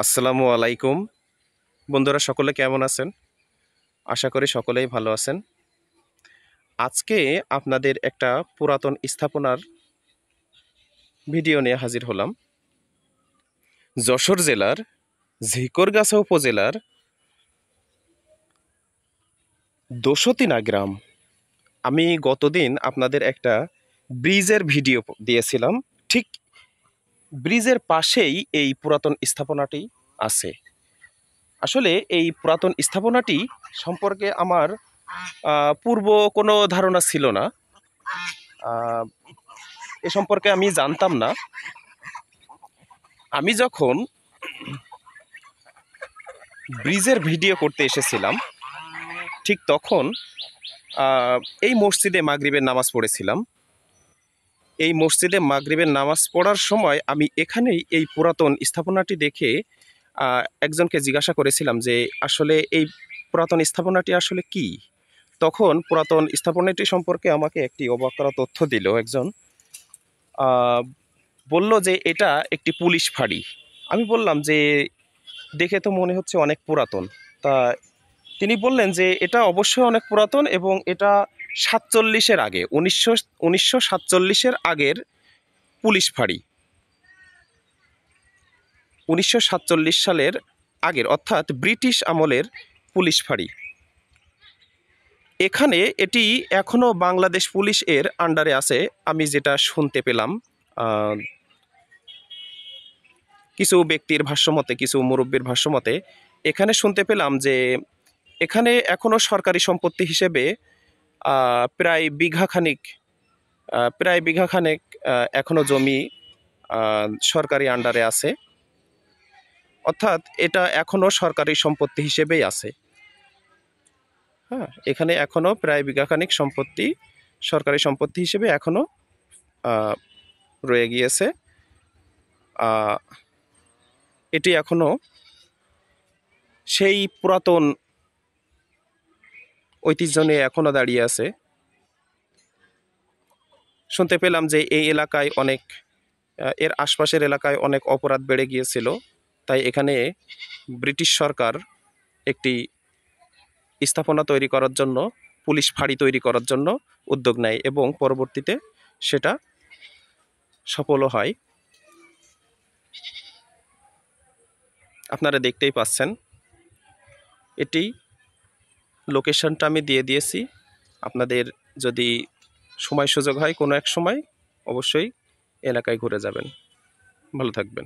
আসসালামু আলাইকুম বন্ধুরা, সকলে কেমন আছেন? আশা করি সকলেই ভালো আছেন। আজকে আপনাদের একটা পুরাতন স্থাপনার ভিডিও নিয়ে হাজির হলাম। যশোর জেলার ঝিকরগাছা উপজেলার দোসতিনা গ্রাম। আমি গতদিন আপনাদের একটা ব্রিজের ভিডিও দিয়েছিলাম। ঠিক ব্রিজের পাশেই এই পুরাতন স্থাপনাটি আছে। আসলে এই পুরাতন স্থাপনাটি সম্পর্কে আমার পূর্ব কোনো ধারণা ছিল না। আহ, এ সম্পর্কে আমি জানতাম না। আমি যখন ব্রিজের ভিডিও করতে এসেছিলাম, ঠিক তখন এই মসজিদে মাগরিবের নামাজ পড়েছিলাম। এই মসজিদে মাগরিবের নামাজ পড়ার সময় আমি এখানেই এই পুরাতন স্থাপনাটি দেখে একজনকে জিজ্ঞাসা করেছিলাম যে আসলে এই পুরাতন স্থাপনাটি আসলে কি। তখন পুরাতন স্থাপনাটি সম্পর্কে আমাকে একটি অবাক করা তথ্য দিল একজন। বলল যে এটা একটি পুলিশ ফাঁড়ি। আমি বললাম যে দেখে তো মনে হচ্ছে অনেক পুরাতন। তা তিনি বললেন যে এটা অবশ্যই অনেক পুরাতন এবং এটা 47-এর আগে, 1947-এর আগের পুলিশ ফাঁড়ি। 1947 সালের আগের, অর্থাৎ ব্রিটিশ আমলের পুলিশ ফাঁড়ি। এখানে এটি এখনও বাংলাদেশ পুলিশ এর আন্ডারে আছে, আমি যেটা শুনতে পেলাম কিছু ব্যক্তির ভাষ্যমতে, কিছু মুরব্বীর ভাষ্যমতে। এখানে শুনতে পেলাম যে এখানে এখনও সরকারি সম্পত্তি হিসেবে প্রায় বিঘাখানেক এখনও জমি সরকারি আন্ডারে আছে। অর্থাৎ এটা এখনও সরকারি সম্পত্তি হিসেবেই আছে। হ্যাঁ, এখানে এখনও প্রায় বিঘাখানেক সম্পত্তি সরকারি সম্পত্তি হিসেবে এখনও রয়ে গিয়েছে। এটি এখনও সেই পুরাতন ঐতিহ্য নিয়ে এখনও দাঁড়িয়ে আছে। শুনতে পেলাম যে এই এলাকায় এর আশপাশের এলাকায় অনেক অপরাধ বেড়ে গিয়েছিল, তাই এখানে ব্রিটিশ সরকার একটি স্থাপনা তৈরি করার জন্য, পুলিশ ফাঁড়ি তৈরি করার জন্য উদ্যোগ নেয় এবং পরবর্তীতে সেটা সফলও হয়। আপনারা দেখতেই পাচ্ছেন, এটি লোকেশনটা আমি দিয়ে দিয়েছি। আপনাদের যদি সময় সুযোগ হয় কোনো এক সময়, অবশ্যই এলাকায় ঘুরে যাবেন। ভালো থাকবেন।